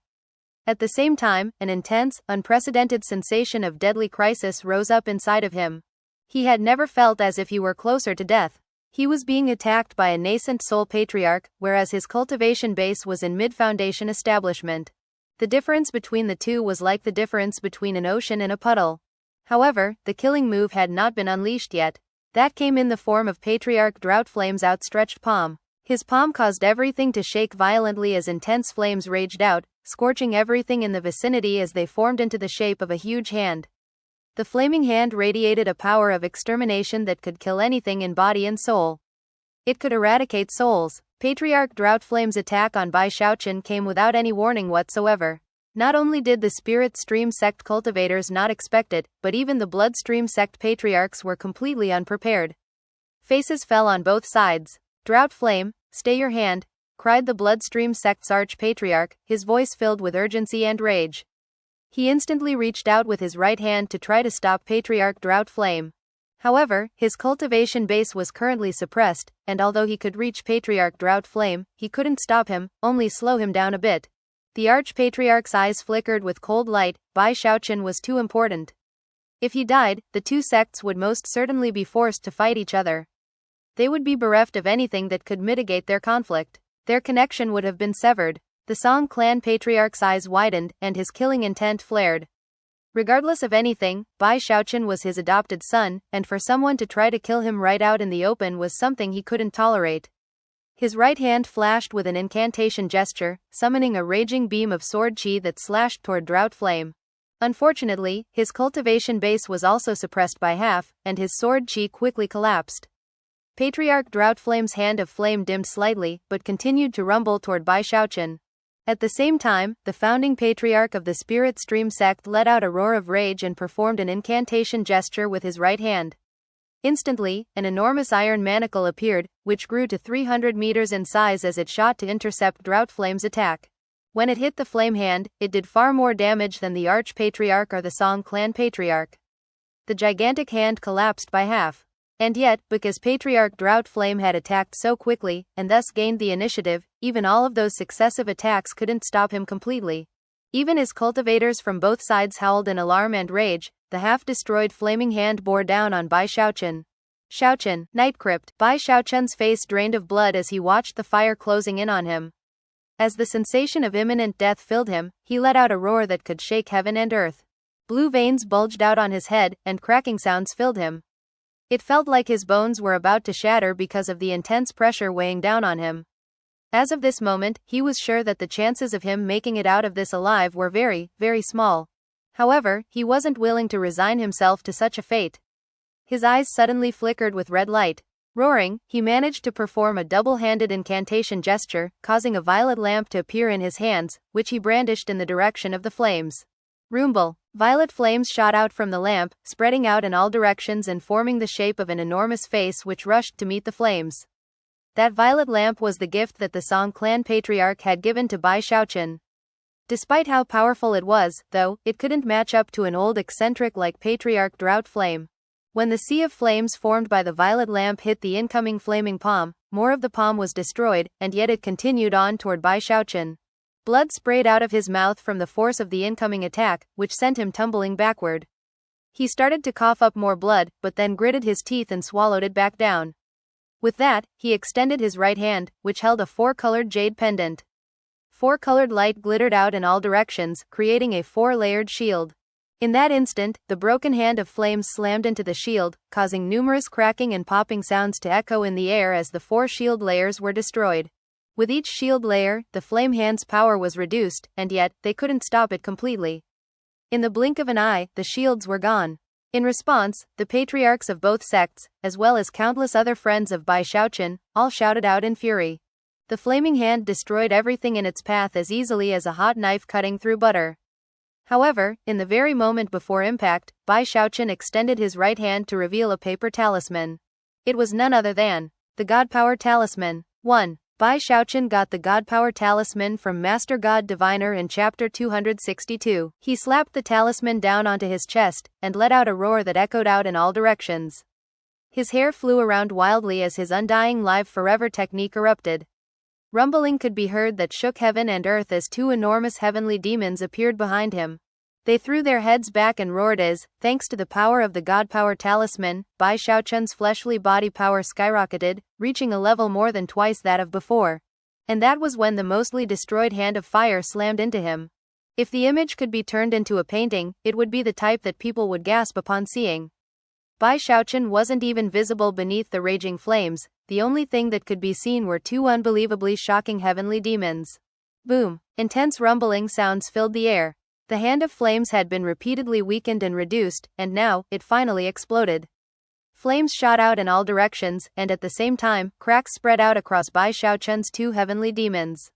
At the same time, an intense, unprecedented sensation of deadly crisis rose up inside of him. He had never felt as if he were closer to death. He was being attacked by a nascent soul patriarch, whereas his cultivation base was in mid-foundation establishment. The difference between the two was like the difference between an ocean and a puddle. However, the killing move had not been unleashed yet. That came in the form of Patriarch Droughtflame's outstretched palm. His palm caused everything to shake violently as intense flames raged out, scorching everything in the vicinity as they formed into the shape of a huge hand. The flaming hand radiated a power of extermination that could kill anything in body and soul. It could eradicate souls. Patriarch Droughtflame's attack on Bai Xiaochun came without any warning whatsoever. Not only did the Spirit Stream sect cultivators not expect it, but even the Bloodstream sect patriarchs were completely unprepared. Faces fell on both sides. Droughtflame, stay your hand, cried the Bloodstream sect's arch-patriarch, his voice filled with urgency and rage. He instantly reached out with his right hand to try to stop Patriarch Droughtflame. However, his cultivation base was currently suppressed, and although he could reach Patriarch Droughtflame, he couldn't stop him, only slow him down a bit. The arch-patriarch's eyes flickered with cold light. Bai Xiaochun was too important. If he died, the two sects would most certainly be forced to fight each other. They would be bereft of anything that could mitigate their conflict. Their connection would have been severed. The Song clan patriarch's eyes widened, and his killing intent flared. Regardless of anything, Bai Xiaochun was his adopted son, and for someone to try to kill him right out in the open was something he couldn't tolerate. His right hand flashed with an incantation gesture, summoning a raging beam of sword chi that slashed toward Droughtflame. Unfortunately, his cultivation base was also suppressed by half, and his sword chi quickly collapsed. Patriarch Droughtflame's hand of flame dimmed slightly, but continued to rumble toward Bai Xiaochun. At the same time, the founding patriarch of the Spirit Stream sect let out a roar of rage and performed an incantation gesture with his right hand. Instantly, an enormous iron manacle appeared, which grew to 300 meters in size as it shot to intercept Droughtflame's attack. When it hit the flame hand, it did far more damage than the Arch-Patriarch or the Song clan patriarch. The gigantic hand collapsed by half. And yet, because Patriarch Droughtflame had attacked so quickly, and thus gained the initiative, even all of those successive attacks couldn't stop him completely. Even as cultivators from both sides howled in alarm and rage, the half-destroyed flaming hand bore down on Bai Xiaochun. Xiaochun, Night Crypt. Bai Xiaochun's face drained of blood as he watched the fire closing in on him. As the sensation of imminent death filled him, he let out a roar that could shake heaven and earth. Blue veins bulged out on his head, and cracking sounds filled him. It felt like his bones were about to shatter because of the intense pressure weighing down on him. As of this moment, he was sure that the chances of him making it out of this alive were very, very small. However, he wasn't willing to resign himself to such a fate. His eyes suddenly flickered with red light. Roaring, he managed to perform a double-handed incantation gesture, causing a violet lamp to appear in his hands, which he brandished in the direction of the flames. Rumble. Violet flames shot out from the lamp, spreading out in all directions and forming the shape of an enormous face which rushed to meet the flames. That violet lamp was the gift that the Song clan patriarch had given to Bai Xiaochun. Despite how powerful it was, though, it couldn't match up to an old eccentric like Patriarch Droughtflame. When the sea of flames formed by the violet lamp hit the incoming flaming palm, more of the palm was destroyed, and yet it continued on toward Bai Xiaochun. Blood sprayed out of his mouth from the force of the incoming attack, which sent him tumbling backward. He started to cough up more blood, but then gritted his teeth and swallowed it back down. With that, he extended his right hand, which held a four-colored jade pendant. Four-colored light glittered out in all directions, creating a four-layered shield. In that instant, the broken hand of flames slammed into the shield, causing numerous cracking and popping sounds to echo in the air as the four shield layers were destroyed. With each shield layer, the flame hand's power was reduced, and yet, they couldn't stop it completely. In the blink of an eye, the shields were gone. In response, the patriarchs of both sects, as well as countless other friends of Bai Xiaochun, all shouted out in fury. The flaming hand destroyed everything in its path as easily as a hot knife cutting through butter. However, in the very moment before impact, Bai Xiaochun extended his right hand to reveal a paper talisman. It was none other than the God Power Talisman. 1. Bai Xiaochun got the God Power Talisman from Master God Diviner in Chapter 262. He slapped the talisman down onto his chest, and let out a roar that echoed out in all directions. His hair flew around wildly as his undying live forever technique erupted. Rumbling could be heard that shook heaven and earth as two enormous heavenly demons appeared behind him. They threw their heads back and roared as, thanks to the power of the God Power Talisman, Bai Xiaochun's fleshly body power skyrocketed, reaching a level more than twice that of before. And that was when the mostly destroyed hand of fire slammed into him. If the image could be turned into a painting, it would be the type that people would gasp upon seeing. Bai Xiaochun wasn't even visible beneath the raging flames. The only thing that could be seen were two unbelievably shocking heavenly demons. Boom! Intense rumbling sounds filled the air. The hand of flames had been repeatedly weakened and reduced, and now, it finally exploded. Flames shot out in all directions, and at the same time, cracks spread out across Bai Xiaochun's two heavenly demons.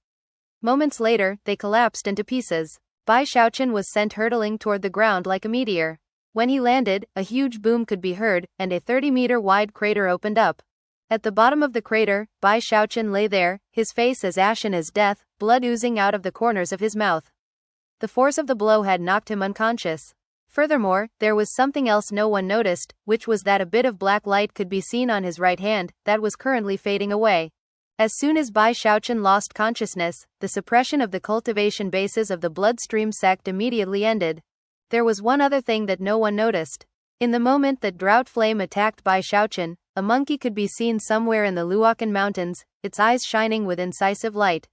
Moments later, they collapsed into pieces. Bai Xiaochun was sent hurtling toward the ground like a meteor. When he landed, a huge boom could be heard, and a 30-meter-wide crater opened up. At the bottom of the crater, Bai Xiaochun lay there, his face as ashen as death, blood oozing out of the corners of his mouth. The force of the blow had knocked him unconscious. Furthermore, there was something else no one noticed, which was that a bit of black light could be seen on his right hand, that was currently fading away. As soon as Bai Xiaochun lost consciousness, the suppression of the cultivation bases of the bloodstream sect immediately ended. There was one other thing that no one noticed. In the moment that Droughtflame attacked Bai Xiaochun, a monkey could be seen somewhere in the Luokan Mountains, its eyes shining with incisive light.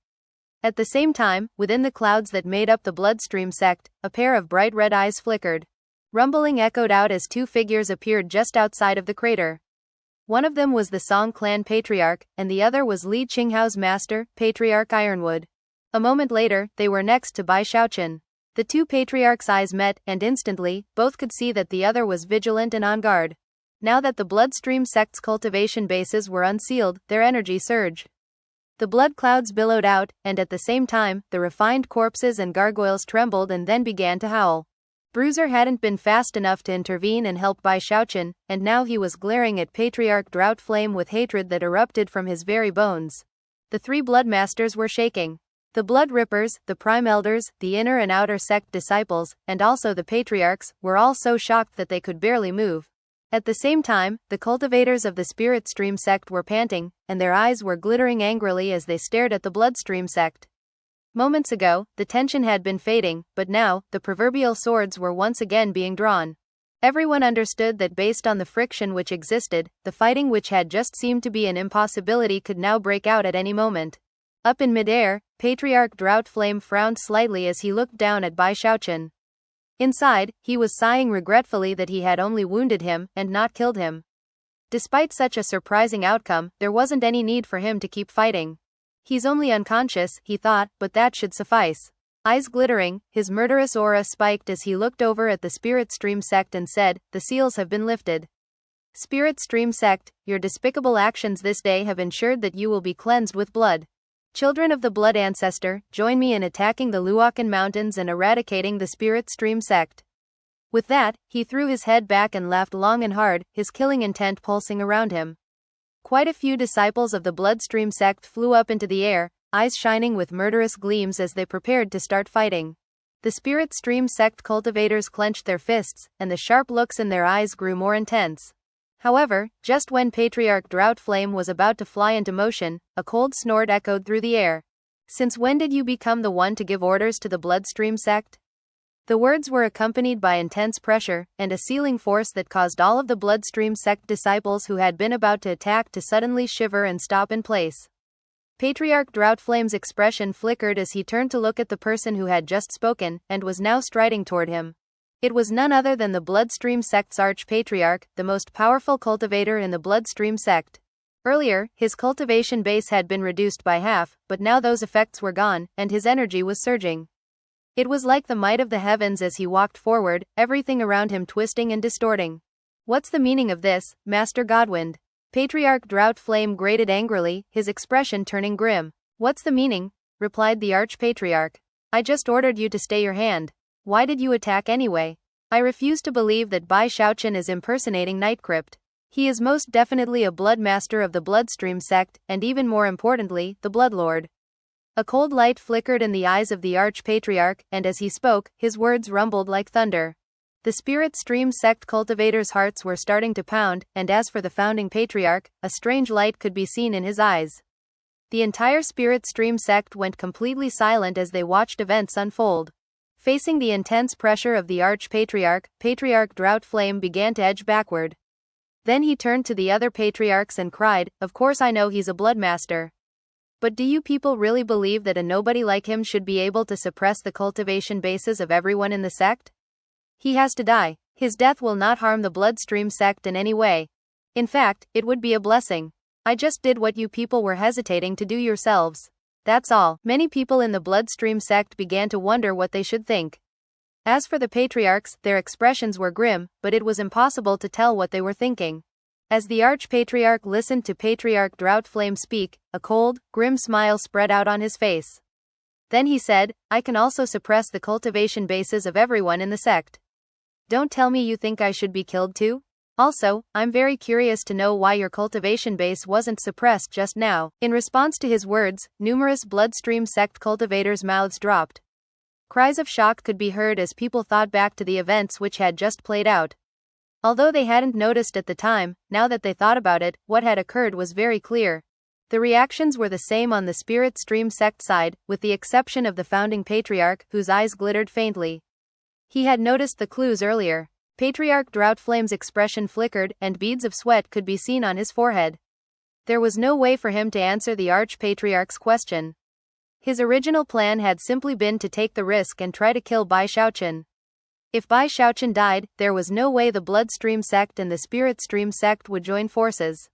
At the same time, within the clouds that made up the bloodstream sect, a pair of bright red eyes flickered. Rumbling echoed out as two figures appeared just outside of the crater. One of them was the Song clan patriarch, and the other was Li Qinghao's master, Patriarch Ironwood. A moment later, they were next to Bai Xiaochun. The two patriarchs' eyes met, and instantly, both could see that the other was vigilant and on guard. Now that the bloodstream sect's cultivation bases were unsealed, their energy surged. The blood clouds billowed out, and at the same time, the refined corpses and gargoyles trembled and then began to howl. Bruiser hadn't been fast enough to intervene and help Bai Xiaochun, and now he was glaring at Patriarch Droughtflame with hatred that erupted from his very bones. The three blood masters were shaking. The Blood Rippers, the Prime Elders, the inner and outer sect disciples, and also the patriarchs, were all so shocked that they could barely move. At the same time, the cultivators of the Spirit Stream sect were panting, and their eyes were glittering angrily as they stared at the Bloodstream sect. Moments ago, the tension had been fading, but now, the proverbial swords were once again being drawn. Everyone understood that based on the friction which existed, the fighting which had just seemed to be an impossibility could now break out at any moment. Up in midair, Patriarch Droughtflame frowned slightly as he looked down at Bai Xiaochun. Inside, he was sighing regretfully that he had only wounded him, and not killed him. Despite such a surprising outcome, there wasn't any need for him to keep fighting. He's only unconscious, he thought, but that should suffice. Eyes glittering, his murderous aura spiked as he looked over at the Spirit Stream sect and said, "The seals have been lifted. Spirit Stream sect, your despicable actions this day have ensured that you will be cleansed with blood. Children of the Blood Ancestor, join me in attacking the Luokan Mountains and eradicating the Spirit Stream sect." With that, he threw his head back and laughed long and hard, his killing intent pulsing around him. Quite a few disciples of the Bloodstream sect flew up into the air, eyes shining with murderous gleams as they prepared to start fighting. The Spirit Stream sect cultivators clenched their fists, and the sharp looks in their eyes grew more intense. However, just when Patriarch Droughtflame was about to fly into motion, a cold snort echoed through the air. "Since when did you become the one to give orders to the Bloodstream sect?" The words were accompanied by intense pressure, and a sealing force that caused all of the Bloodstream sect disciples who had been about to attack to suddenly shiver and stop in place. Patriarch Droughtflame's expression flickered as he turned to look at the person who had just spoken, and was now striding toward him. It was none other than the Bloodstream sect's arch-patriarch, the most powerful cultivator in the Bloodstream sect. Earlier, his cultivation base had been reduced by half, but now those effects were gone, and his energy was surging. It was like the might of the heavens as he walked forward, everything around him twisting and distorting. "What's the meaning of this, Master Godwind?" Patriarch Droughtflame grated angrily, his expression turning grim. "What's the meaning?" replied the arch-patriarch. "I just ordered you to stay your hand. Why did you attack anyway? I refuse to believe that Bai Xiaochun is impersonating Nightcrypt. He is most definitely a blood master of the Bloodstream sect, and even more importantly, the Bloodlord." A cold light flickered in the eyes of the arch-patriarch, and as he spoke, his words rumbled like thunder. The Spirit Stream sect cultivators' hearts were starting to pound, and as for the founding patriarch, a strange light could be seen in his eyes. The entire Spirit Stream sect went completely silent as they watched events unfold. Facing the intense pressure of the arch-patriarch, Patriarch Droughtflame began to edge backward. Then he turned to the other patriarchs and cried, "Of course I know he's a bloodmaster. But do you people really believe that a nobody like him should be able to suppress the cultivation bases of everyone in the sect? He has to die. His death will not harm the Bloodstream sect in any way. In fact, it would be a blessing. I just did what you people were hesitating to do yourselves. That's all." Many people in the Bloodstream sect began to wonder what they should think. As for the patriarchs, their expressions were grim, but it was impossible to tell what they were thinking. As the arch-patriarch listened to Patriarch Droughtflame speak, a cold, grim smile spread out on his face. Then he said, "I can also suppress the cultivation bases of everyone in the sect. Don't tell me you think I should be killed too? Also, I'm very curious to know why your cultivation base wasn't suppressed just now." In response to his words, numerous Bloodstream sect cultivators' mouths dropped. Cries of shock could be heard as people thought back to the events which had just played out. Although they hadn't noticed at the time, now that they thought about it, what had occurred was very clear. The reactions were the same on the Spirit Stream sect side, with the exception of the founding patriarch, whose eyes glittered faintly. He had noticed the clues earlier. Patriarch Droughtflame's expression flickered, and beads of sweat could be seen on his forehead. There was no way for him to answer the arch-patriarch's question. His original plan had simply been to take the risk and try to kill Bai Xiaochun. If Bai Xiaochun died, there was no way the Bloodstream sect and the Spirit Stream sect would join forces.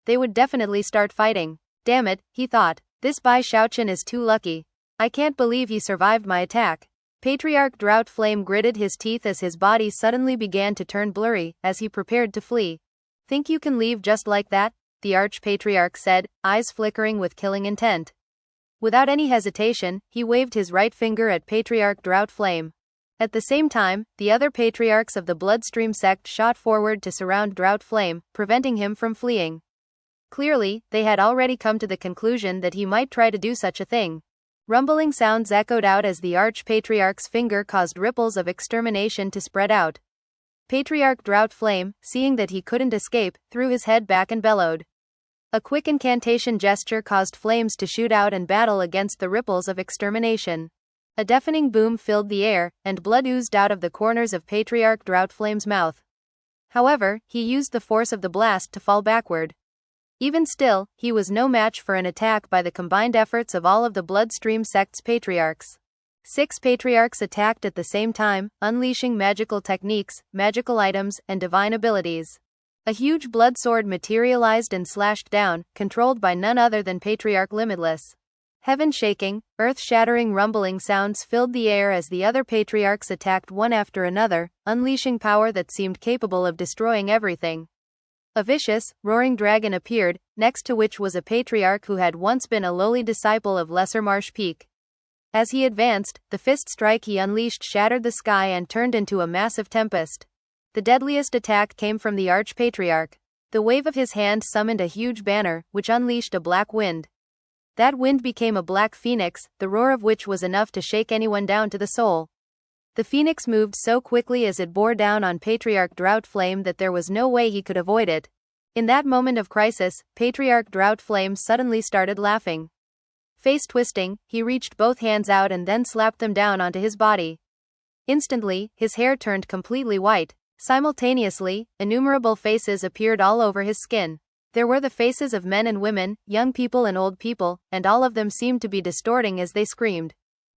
They would definitely start fighting. Damn it, he thought. This Bai Xiaochun is too lucky. I can't believe he survived my attack. Patriarch Droughtflame gritted his teeth as his body suddenly began to turn blurry, as he prepared to flee. "Think you can leave just like that?" the arch-patriarch said, eyes flickering with killing intent. Without any hesitation, he waved his right finger at Patriarch Droughtflame. At the same time, the other patriarchs of the Bloodstream sect shot forward to surround Droughtflame, preventing him from fleeing. Clearly, they had already come to the conclusion that he might try to do such a thing. Rumbling sounds echoed out as the Arch-Patriarch's finger caused ripples of extermination to spread out. Patriarch Droughtflame, seeing that he couldn't escape, threw his head back and bellowed. A quick incantation gesture caused flames to shoot out and battle against the ripples of extermination. A deafening boom filled the air, and blood oozed out of the corners of Patriarch Droughtflame's mouth. However, he used the force of the blast to fall backward. Even still, he was no match for an attack by the combined efforts of all of the Bloodstream sect's patriarchs. 6 patriarchs attacked at the same time, unleashing magical techniques, magical items, and divine abilities. A huge blood sword materialized and slashed down, controlled by none other than Patriarch Limitless. Heaven shaking, earth-shattering rumbling sounds filled the air as the other patriarchs attacked one after another, unleashing power that seemed capable of destroying everything. A vicious, roaring dragon appeared, next to which was a patriarch who had once been a lowly disciple of Lesser Marsh Peak. As he advanced, the fist strike he unleashed shattered the sky and turned into a massive tempest. The deadliest attack came from the Arch-Patriarch. The wave of his hand summoned a huge banner, which unleashed a black wind. That wind became a black phoenix, the roar of which was enough to shake anyone down to the soul. The phoenix moved so quickly as it bore down on Patriarch Droughtflame that there was no way he could avoid it. In that moment of crisis, Patriarch Droughtflame suddenly started laughing. Face twisting, he reached both hands out and then slapped them down onto his body. Instantly, his hair turned completely white. Simultaneously, innumerable faces appeared all over his skin. There were the faces of men and women, young people and old people, and all of them seemed to be distorting as they screamed.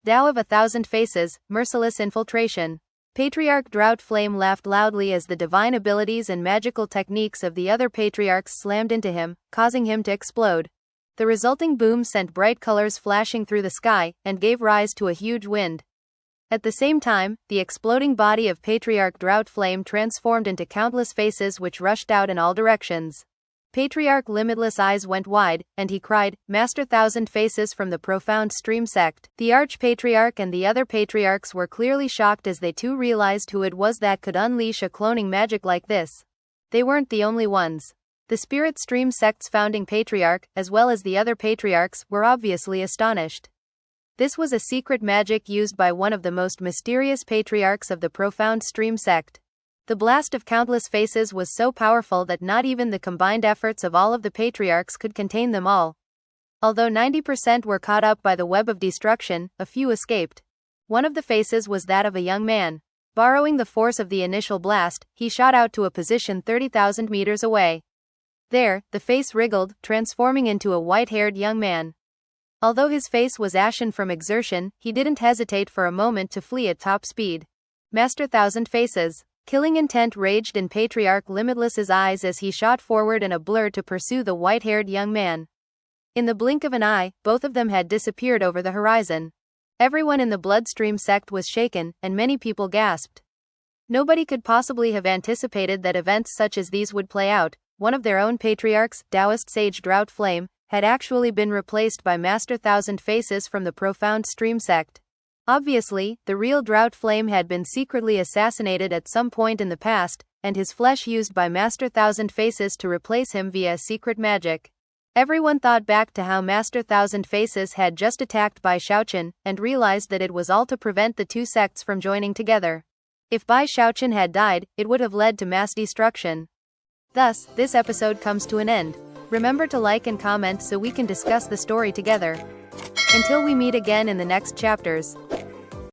Tao of 1,000 faces, merciless infiltration. Patriarch Droughtflame laughed loudly as the divine abilities and magical techniques of the other patriarchs slammed into him, causing him to explode. The resulting boom sent bright colors flashing through the sky, and gave rise to a huge wind. At the same time, the exploding body of Patriarch Droughtflame transformed into countless faces which rushed out in all directions. Patriarch Limitless' eyes went wide, and he cried, "Master Thousand Faces from the Profound Stream sect." The Arch-Patriarch and the other patriarchs were clearly shocked as they too realized who it was that could unleash a cloning magic like this. They weren't the only ones. The Spirit Stream sect's founding patriarch, as well as the other patriarchs, were obviously astonished. This was a secret magic used by one of the most mysterious patriarchs of the Profound Stream sect. The blast of countless faces was so powerful that not even the combined efforts of all of the patriarchs could contain them all. Although 90% were caught up by the web of destruction, a few escaped. One of the faces was that of a young man. Borrowing the force of the initial blast, he shot out to a position 30,000 meters away. There, the face wriggled, transforming into a white-haired young man. Although his face was ashen from exertion, he didn't hesitate for a moment to flee at top speed. Master Thousand Faces. Killing intent raged in Patriarch Limitless's eyes as he shot forward in a blur to pursue the white-haired young man. In the blink of an eye, both of them had disappeared over the horizon. Everyone in the Bloodstream sect was shaken, and many people gasped. Nobody could possibly have anticipated that events such as these would play out. One of their own patriarchs, Taoist sage Droughtflame, had actually been replaced by Master Thousand Faces from the Profound Stream sect. Obviously, the real Droughtflame had been secretly assassinated at some point in the past, and his flesh used by Master Thousand Faces to replace him via secret magic. Everyone thought back to how Master Thousand Faces had just attacked Bai Xiaochun, and realized that it was all to prevent the two sects from joining together. If Bai Xiaochun had died, it would have led to mass destruction. Thus, this episode comes to an end. Remember to like and comment so we can discuss the story together. Until we meet again in the next chapters.